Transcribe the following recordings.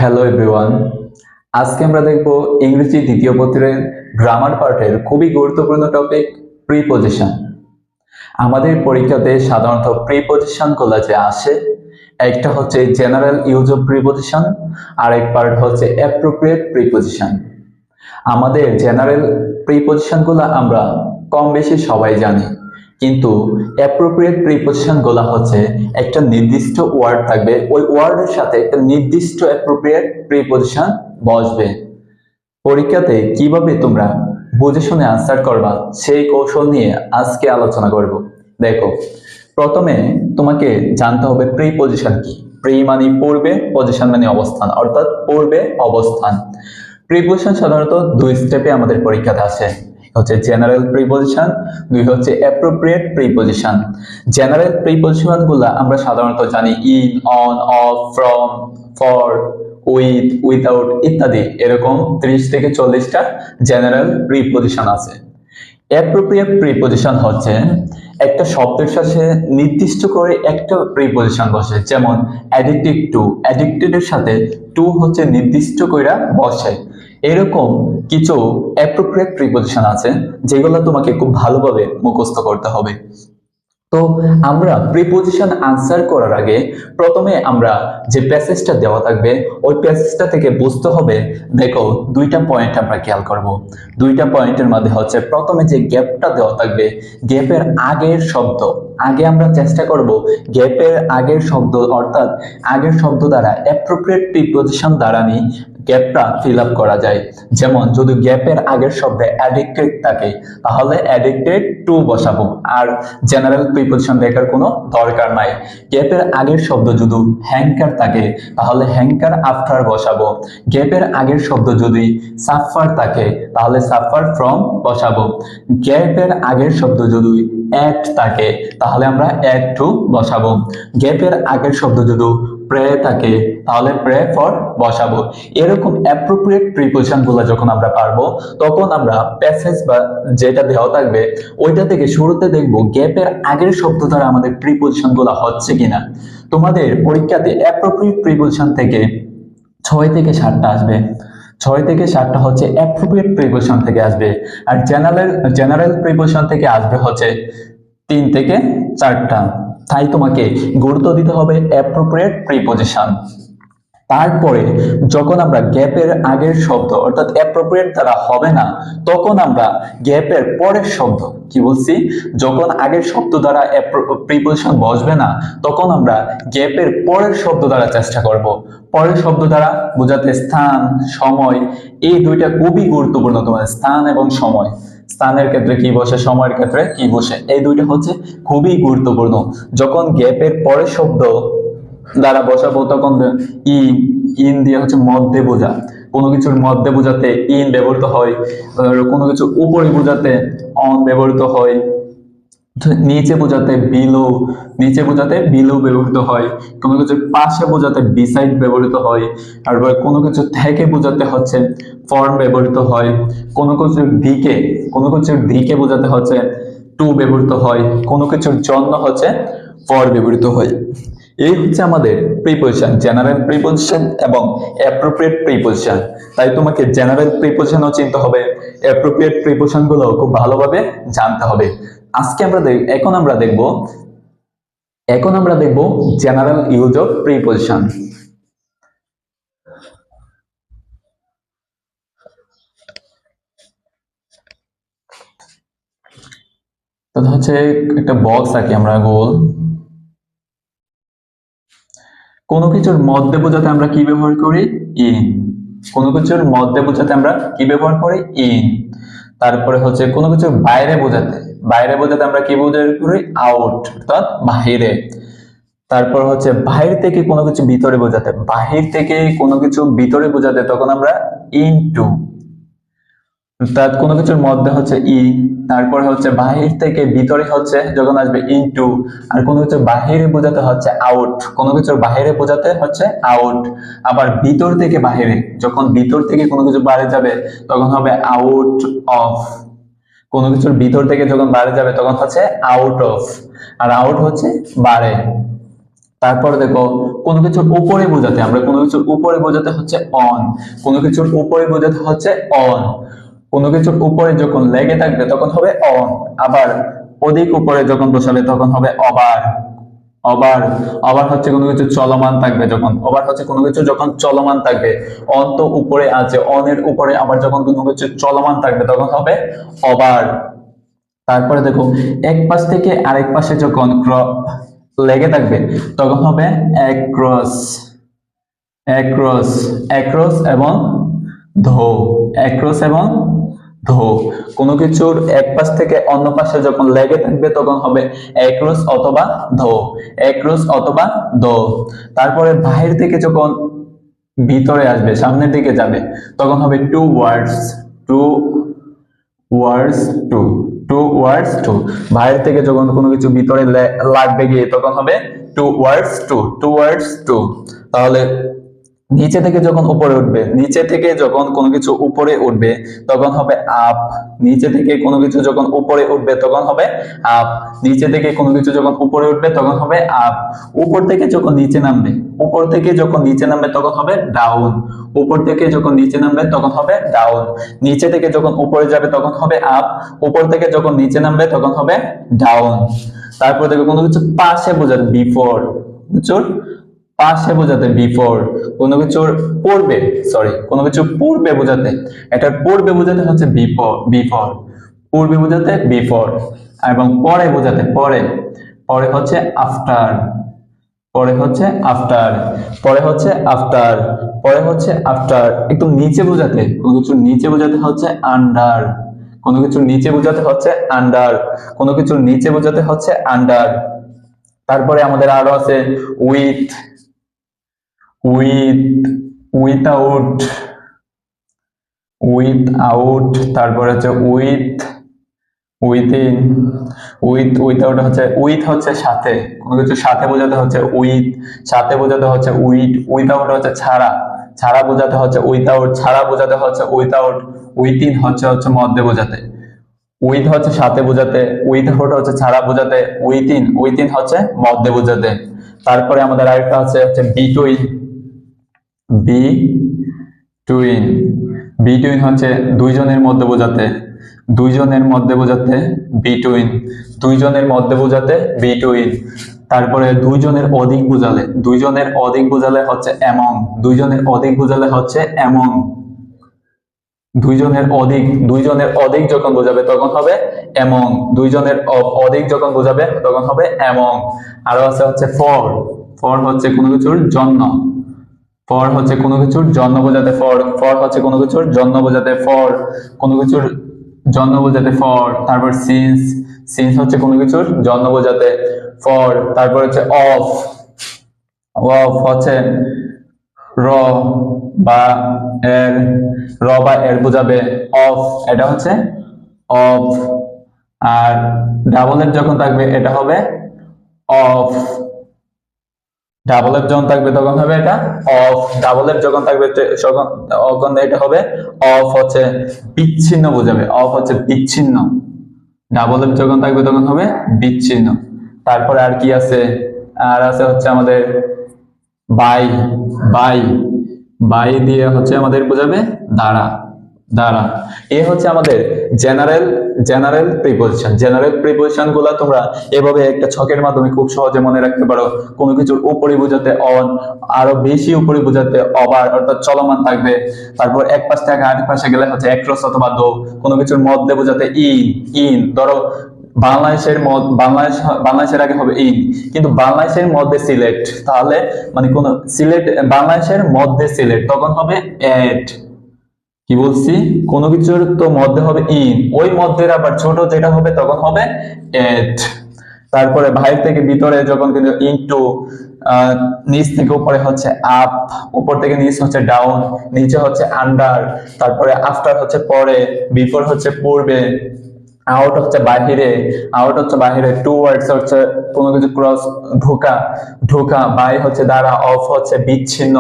Hello everyone. আজকে আমরা দেখব ইংরেজি দ্বিতীয় পত্রের গ্রামার পার্টের খুবই গুরুত্বপূর্ণ টপিক প্রিপজিশন। আমাদের পরীক্ষাতে সাধারণত প্রিপজিশন গুলো যে আসে, একটা হচ্ছে জেনারেল ইউজ অফ প্রিপজিশন আর এক পার্ট হচ্ছে অ্যাপ্রোপ্রিয়েট প্রিপজিশন। আমাদের জেনারেল প্রিপজিশন গুলো আমরা কম বেশি সবাই জানি, কিন্তু অ্যাপ্রোপ্রিয়েট প্রিপজিশন গুলো হচ্ছে একটা নির্দিষ্ট ওয়ার্ড থাকবে, ওই ওয়ার্ডের সাথে একটা নির্দিষ্ট অ্যাপ্রোপ্রিয়েট প্রিপজিশন বসবে। পরীক্ষাতে কিভাবে তোমরা বুঝে শুনে আনসার করবা সেই কৌশল নিয়ে আজকে আলোচনা করব। দেখো, প্রথমে তোমাকে জানতে হবে প্রিপজিশন কি। প্রি মানে পূর্বে, পজিশন মানে অবস্থান, অর্থাৎ পূর্বে অবস্থান। প্রিপজিশন সাধারণত দুই স্টেপে আমাদের পরীক্ষাতে আসে, হচ্ছে জেনারেল প্রিপজিশন, দুই হচ্ছে অ্যাপ্রোপ্রিয়েট প্রিপজিশন। জেনারেল প্রিপজিশন গুলা আমরা সাধারণত জানি in, on, of, from, for, with, without ইত্যাদি, এরকম 30 থেকে 40টা জেনারেল প্রিপজিশন আছে। অ্যাপ্রোপ্রিয়েট প্রিপজিশন হচ্ছে একটা শব্দের সাথে নির্দিষ্ট করে একটা প্রিপজিশন বসে, যেমন অ্যাডিক্টিভ টু, অ্যাডিক্টেড এর সাথে টু হচ্ছে নির্দিষ্ট করে বসে। এরকম কিছু অ্যাপ্রোপ্রিয়েট প্রিপজিশন আছে যেগুলো তোমাকে খুব ভালোভাবে মুখস্থ করতে হবে। তো আমরা প্রিপজিশন আনসার করার আগে প্রথমে আমরা যে প্যাসেজটা দেওয়া থাকবে ওই প্যাসেজটা থেকে বুঝতে হবে। দেখো, দুইটা পয়েন্ট আমরা খেয়াল করব। দুইটা পয়েন্টের মধ্যে হচ্ছে প্রথমে যে গ্যাপটা দেওয়া থাকবে, গ্যাপের আগের শব্দ, আগে আমরা চেষ্টা করব গ্যাপের আগের শব্দ, অর্থাৎ আগের শব্দ দ্বারা অ্যাপ্রোপ্রিয়েট প্রিপজিশন দ্বারা নিয়ে গ্যাপটা ফিল আপ করা যায়। যেমন যদি গ্যাপের আগের শব্দে অ্যাডিক্টেড থাকে তাহলে অ্যাডিক্টেড টু বসাবো, আর জেনারেল প্রিপজিশন দেখার কোনো দরকার নাই। গ্যাপের আগের শব্দ যদি হ্যাঙ্কার থাকে তাহলে হ্যাঙ্কার আফটার বসাবো। গ্যাপের আগের শব্দ যদি সাফার থাকে তাহলে সাফার ফ্রম বসাবো। গ্যাপের আগের শব্দ যদি অ্যাট থাকে তাহলে আমরা অ্যাট টু বসাবো। গ্যাপের আগের শব্দ যদি প্রে থাকে তাহলে প্রে ফর বসাবো। এরকম অ্যাপ্রোপ্রিয়েট প্রিপজিশন গুলো যখন আমরা পারবো তখন আমরা প্যাসেজ বা যেটা দেওয়া থাকবে ওইটা থেকে শুরুতে দেখবো গ্যাপের আগের শব্দ দ্বারা আমাদের প্রিপজিশন গুলো হচ্ছে কিনা। তোমাদের পরীক্ষাতে অ্যাপ্রোপ্রিয়েট প্রিপজিশন থেকে 6 থেকে 7টা আসবে। 6 থেকে 7টা হচ্ছে অ্যাপ্রোপ্রিয়েট প্রিপজিশন থেকে আসবে, আর জেনারেল প্রিপজিশন থেকে আসবে হচ্ছে 3 থেকে 4টা। তাই তোমাকে গুরুত্ব দিতে হবে অ্যাপ্রোপ্রিয়েট প্রিপজিশন। তারপরে যখন আমরা গ্যাপের আগের শব্দ অর্থাৎ অ্যাপ্রোপ্রিয়েট দ্বারা হবে না, তখন আমরা গ্যাপের পরের শব্দ, কি বলছি, যখন আগের শব্দ দ্বারা প্রিপজিশন বসবে না তখন আমরা গ্যাপের পরের শব্দ দ্বারা চেষ্টা করব। পরের শব্দ দ্বারা বোঝাতে স্থান, সময়, এই দুইটা খুবই গুরুত্বপূর্ণ। তোমার স্থান এবং সময়, স্থানের ক্ষেত্রে কি বসে, সময়ের ক্ষেত্রে কি বসে, এই দুইটা হচ্ছে খুবই গুরুত্বপূর্ণ। যখন গ্যাপের পরের শব্দ দ্বারা বসাবো তখন ইন, ইন দিয়ে হচ্ছে মধ্যে বোঝা, কোনো কিছুর মধ্যে বোঝাতে ইন ব্যবহৃত হয়, কোনো কিছু উপরে বোঝাতে অন ব্যবহৃত হয়, নিচে বোঝাতে বিলো, নিচে বোঝাতে বিলো ব্যবহৃত হয়, কোনো কিছুর পাশে বোঝাতে বিসাইড ব্যবহৃত হয়, তারপর কোনো কিছু থেকে বোঝাতে হচ্ছে ফর্ম ব্যবহৃত হয়, কোনো কিছুর দিকে, কোনো কিছুর দিকে বোঝাতে হচ্ছে টু ব্যবহৃত হয়, কোনো কিছুর জন্য হচ্ছে ফর ব্যবহৃত হয়। এই হচ্ছে আমাদের প্রিপজিশন, জেনারেল প্রিপজিশন এবং অ্যাপ্রোপ্রিয়েট প্রিপজিশন। তাই তোমাকে জেনারেল প্রিপজিশনও চিনতে হবে, অ্যাপ্রোপ্রিয়েট প্রিপজিশন গুলো খুব ভালোভাবে জানতে হবে। আজকে আমরা এখন আমরা দেখব জেনারেল ইউজ অফ প্রিপজিশন। তো হচ্ছে একটা বক্স আঁকি আমরা গোল। কোনো কিছুর মধ্যে বোঝাতে আমরা কি ব্যবহার করি, ইন। কোনো কিছুর মধ্যে বোঝাতে আমরা কি ব্যবহার করি, ইন। তারপরে হচ্ছে কোনো কিছুর বাইরে বোঝাতে, বাইরে বোঝাতে আমরা কি ব্যবহার করি, আউট, অর্থাৎ বাহিরে। তারপর হচ্ছে বাহির থেকে কোনো কিছু ভিতরে বোঝাতে, বাহির থেকে কোনো কিছু ভিতরে বোঝাতে তখন আমরা ইনটু। তার কোনো কিছুর মধ্যে হচ্ছে ই, তারপরে হচ্ছে বাহির থেকে ভিতরে হচ্ছে যখন আসবে ইনটু, আর কোনো কিছু বাহিরে বোঝাতে হচ্ছে আউট, কোনো কিছুর বাহিরে বোঝাতে হচ্ছে আউট। আবার ভিতর থেকে বাহিরে, যখন ভিতর থেকে কোনো কিছু বাইরে যাবে তখন হবে আউট অফ। কোনো কিছুর ভিতর থেকে যখন বাইরে যাবে তখন হচ্ছে আউট অফ, আর আউট হচ্ছে বাইরে। তারপর দেখো কোনো কিছুর উপরে বোঝাতে, আমরা কোনো কিছুর উপরে বোঝাতে হচ্ছে অন, কোনো কিছুর উপরে বোঝাতে হচ্ছে অন। কোনো কিছুর উপরে যখন লেগে থাকবে তখন হবে অন, আবার অধিক উপরে যখন বসাবে তখন হবে ওভার। ওভার, ওভার হচ্ছে কোনো কিছু চলমান থাকবে যখন, ওভার হচ্ছে কোনো কিছু যখন চলমান থাকবে। অন তো উপরে আছে, অনের উপরে আবার যখন কোনো কিছু চলমান থাকবে তখন হবে ওভার। তারপরে দেখো এক পাশ থেকে আরেক পাশে যখন লেগে থাকবে তখন হবে অ্যাক্রস। অ্যাক্রস, অ্যাক্রস এবং ধো, অ্যাক্রস এবং ধো। কোনো কিছুর এক পাশ থেকে অন্য পাশে যখন লেগে থাকবে তখন হবে অ্যাক্রস অথবা ধো, অ্যাক্রস অথবা ধো। তারপরে বাহির থেকে যখন ভিতরে আসবে, সামনের দিকে যাবে তখন হবে towards, towards to, towards to. বাইরে থেকে যখন কোনো কিছু ভিতরে লাগবে গিয়ে তখন হবে towards to, towards to. তাহলে নিচে থেকে যখন উপরে উঠবে, নিচে থেকে যখন কোনো কিছু উপরে উঠবে তখন হবে আপ, নিচে থেকে কোনো কিছু যখন উপরে উঠবে তখন হবে আপ, নিচে থেকে কোনো কিছু যখন উপরে উঠবে তখন হবে আপ। উপর থেকে যখন নিচে নামবে, উপর থেকে যখন নিচে নামবে তখন হবে ডাউন, উপর থেকে যখন নিচে নামবে তখন হবে ডাউন। নিচে থেকে যখন উপরে যাবে তখন হবে আপ, উপর থেকে যখন নিচে নামবে তখন হবে ডাউন। তারপর দেখো কোনো কিছু পাশে বোঝাতে বিফোর, কিছুর পাশে বোঝাতে বিফোর, কোনো কিছুর পূর্বে, সরি কোনো কিছু পূর্বে বোঝাতে, এটার পূর্বে বোঝাতে হচ্ছে বিফোর, বিফোর, পূর্বে বোঝাতে বিফোর। এবং পরে বোঝাতে পরে, পরে হচ্ছে আফটার, পরে হচ্ছে আফটার, পরে হচ্ছে আফটার, পরে হচ্ছে আফটার। একটু নিচে বোঝাতে, কোনো কিছুর নিচে বোঝাতে হচ্ছে আন্ডার, কোনো কিছুর নিচে বোঝাতে হচ্ছে আন্ডার, কোনো কিছুর নিচে বোঝাতে হচ্ছে আন্ডার। তারপরে আমাদের আরো আছে উইথ, উইথ, উইথআউট, উইথআউট। তারপরে হচ্ছে উইথ, উইথিন, উইথ, উইথআউট হচ্ছে উইথ হচ্ছে সাথে, কোনো কিছু সাথে বোঝাতে হচ্ছে উইথ, সাথে বোঝাতে হচ্ছে উইথ। উইথআউট হচ্ছে ছাড়া, ছাড়া বোঝাতে হচ্ছে উইথআউট, ছাড়া বোঝাতে হচ্ছে উইথআউট। উইথিন হচ্ছে হচ্ছে মধ্যে বোঝাতে, উইথ হচ্ছে সাথে বোঝাতে, উইথআউট হচ্ছে ছাড়া বোঝাতে, উইথিন, উইথিন হচ্ছে মধ্যে বোঝাতে। তারপরে আমাদের আরেকটা আছে হচ্ছে বিটুইন, বিটুইন, বিটুইন হচ্ছে দুইজনের মধ্যে বোঝাতে, দুইজনের মধ্যে বোঝাতে বিটুইন, দুইজনের মধ্যে বোঝাতে বিটুইন। তারপরে দুইজনের অধিক বোঝালে, দুইজনের অধিক বোঝালে হচ্ছে এমং, দুইজনের অধিক বোঝালে হচ্ছে এমং। দুইজনের অধিক, দুইজনের অধিক যখন বোঝাবে তখন হবে এমং, দুইজনের অধিক যখন বোঝাবে তখন হবে এমং। আরো আছে হচ্ছে ফর, ফর হচ্ছে কোনো কিছুর জন্য, ফর হচ্ছে কোনো কিছুর জন্য বোঝাতে ফর, ফর হচ্ছে কোনো কিছুর জন্য বোঝাতে ফর, কোনো কিছুর জন্য বোঝাতে ফর। তারপর সিন্স, সিন্স হচ্ছে কোনো কিছুর জন্য বোঝাতে ফর। তারপর হচ্ছে অফ, অফ হচ্ছে র বা এর, র বা এর বোঝাবে অফ, এটা হচ্ছে অফ। আর ডাবল এর যখন থাকবে এটা হবে অফ, ডাবল এর যখন থাকবে তখন হবে এটা অফ, ডাবল এর যখন থাকবে তখন এটা হবে অফ, হচ্ছে বিচ্ছিন্ন বোঝাবে, অফ হচ্ছে বিচ্ছিন্ন। ডাবল এর যখন থাকবে তখন হবে বিচ্ছিন্ন। তারপরে আর কি আছে, আর আছে হচ্ছে আমাদের বাই, বাই, বাই দিয়ে হচ্ছে আমাদের বোঝাবে দ্বারা, দ্বারা। এ হচ্ছে আমাদের general, general preposition. General preposition গুলা তোমরা এভাবে একটা ছকের মাধ্যমে খুব সহজে মনে রাখতে পারো। কোনো কিছুর উপরে বোঝাতে অন, আরো বেশি উপরে বোঝাতে ওভার অর্থাৎ চলমান থাকবে। তারপর এক পাশ থেকে আরেক পাশে গেলে হচ্ছে অ্যাক্রস অথবা দো। কোনো কিছুর মধ্যে বোঝাতে ইন, ইন ধরো বাংলাদেশের বাংলাদেশের আগে হবে ইন, কিন্তু বাংলাদেশের মধ্যে সিলেট, তাহলে মানে কোন সিলেট, বাংলাদেশের মধ্যে সিলেট তখন হবে এট। কি বলছি, কোন কিছুর তো মধ্যে হবে ইন, ওই মধ্যের আবার ছোট যেটা হবে তখন হবে এট। তারপরে বাইরে থেকে ভিতরে যখন কিন্তু ইনটু, নিচ থেকে উপরে হচ্ছে আপ, উপর থেকে নিচ হচ্ছে ডাউন, নিচে হচ্ছে আন্ডার। তারপরে আফটার হচ্ছে পরে, বিফোর হচ্ছে পূর্বে, আউট হচ্ছে বাহিরে, আউট হচ্ছে বাহিরে, টু ওয়ার্ডস হচ্ছে কোনো কিছু ক্রস, ঢোকা, ঢোকা, বাই হচ্ছে দ্বারা, অফ হচ্ছে বিচ্ছিন্ন,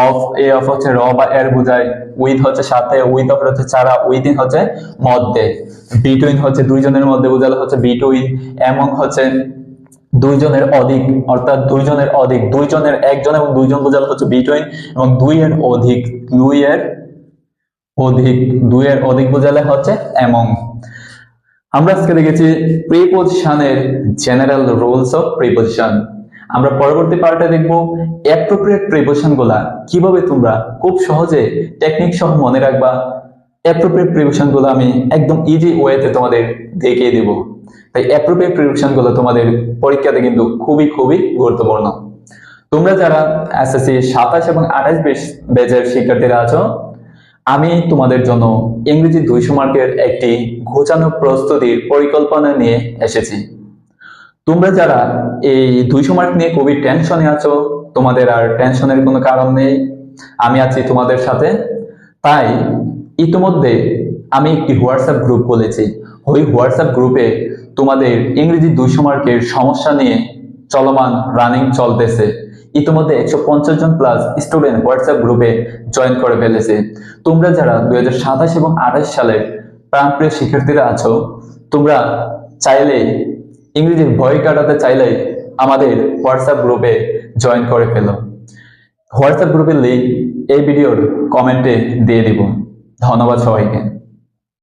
অফ এ অফ হচ্ছে র বা এর বোঝায়, উইথ হচ্ছে সাথে, উইথ অফ হচ্ছে ছাড়া, উইথিন হচ্ছে মধ্যে, বিটুইন হচ্ছে দুইজনের মধ্যে বোঝালে হচ্ছে বিটুইন, এমং হচ্ছে দুইজনের অধিক, অর্থাৎ দুইজনের অধিক, দুইজনের একজন এবং দুইজন বোঝালে হচ্ছে বিটুইন, এবং দুইয়ের অধিক, অধিক, দুইয়ের অধিক বোঝালে হচ্ছে এমং। আমরা আজকে দেখেছি প্রিপজিশনের জেনারেল রুলস অফ প্রিপজিশন। আমরা পরবর্তী পার্টে দেখব অ্যাপ্রোপ্রিয়েট প্রিপজিশন গুলা কিভাবে তোমরা খুব সহজে টেকনিক সহ মনে রাখবা। অ্যাপ্রোপ্রিয়েট প্রিপজিশন গুলো আমি একদম ইজি ওয়েতে তোমাদের দেখিয়ে দেব। তাই অ্যাপ্রোপ্রিয়েট প্রিপজিশন গুলো তোমাদের পরীক্ষাতে কিন্তু খুবই খুবই গুরুত্বপূর্ণ। তোমরা যারা এসএসসি 27 এবং 28 ব্যাচের শিক্ষার্থীরা আছো, আমি তোমাদের জন্য ইংরেজি 200 মার্কের একটি ঘোচানো প্রস্তুতির পরিকল্পনা নিয়ে এসেছি। তোমরা যারা এই 200 মার্ক নিয়ে খুবই টেনশনে আছো, তোমাদের আর টেনশনের কোনো কারণ নেই, আমি আছি তোমাদের সাথে। তাই ইতিমধ্যে আমি একটি হোয়াটসঅ্যাপ গ্রুপ খুলেছি। ওই হোয়াটসঅ্যাপ গ্রুপে তোমাদের ইংরেজি 200 মার্কের সমস্যা নিয়ে চলমান রানিং চলতেছে। ইতিমধ্যে 150 জন প্লাস স্টুডেন্ট হোয়াটসঅ্যাপ গ্রুপে জয়েন করে ফেলেছে। তোমরা যারা 2027 এবং 28 সালের প্রাণপ্রিয় শিক্ষার্থীরা আছো, তোমরা চাইলে ইংরেজির ভয় কাটাতে চাইলে আমাদের হোয়াটসঅ্যাপ গ্রুপে জয়েন করে ফেলো। হোয়াটসঅ্যাপ গ্রুপের লিংক এই ভিডিওর কমেন্টে দিয়ে দিব। ধন্যবাদ সবাইকে।